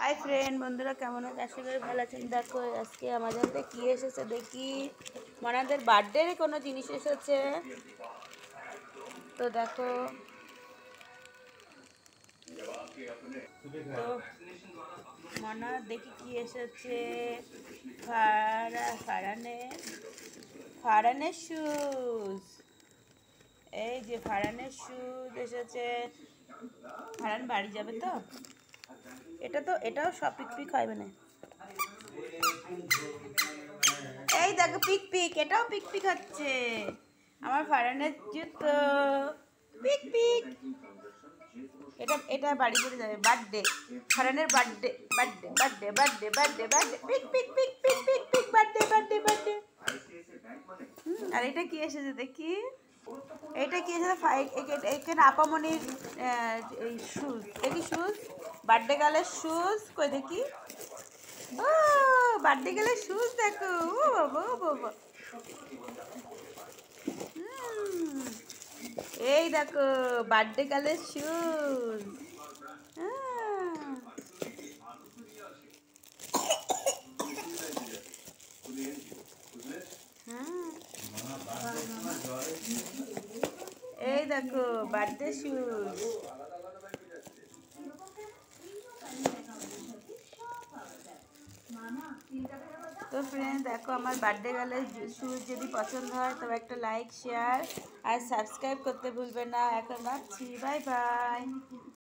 Hi friend, বন্ধুরা কেমন আছে? আশা করি ভালো আছেন। দেখো আজকে আমাদের হাতে কী এসেছে দেখি। মনাদের বার্থডের কোনো জিনিস এসেছে। তো দেখো, তো মনা দেখি কি এসেছে। ফারানের শুজ। এই যে ফারানের শুজ এসেছে। ফারান বাড়ি যাবে তো। এটাও সব পিক হয় মানে। এই দেখো পিক এটাও পিক হচ্ছে। আমার ফারানের জুতো পিক। এটা বাড়ি করে যাবে। বার্থডে ফারানের বার্থডে পিক বার্থডে। আর এটা কি এসেছে দেখি। এটা কি এসেছে? এখানে আপামনির এই শুজ দেখি। শুজ বার্থডে গার্লের শুজ কই দেখি। ও বার্থডে গার্লের শুজ দেখো। ও বাবা। এই দেখো বার্থডে গার্লের শুজ। এই দেখো বার্থডে শুজ। তো ফ্রেন্ড দেখো, আমার বার্থডে গার্লের শুজ যদি পছন্দ হয় তবে একটা লাইক, শেয়ার আর সাবস্ক্রাইব করতে ভুলবে না। এখন রাখছি, বাই বাই।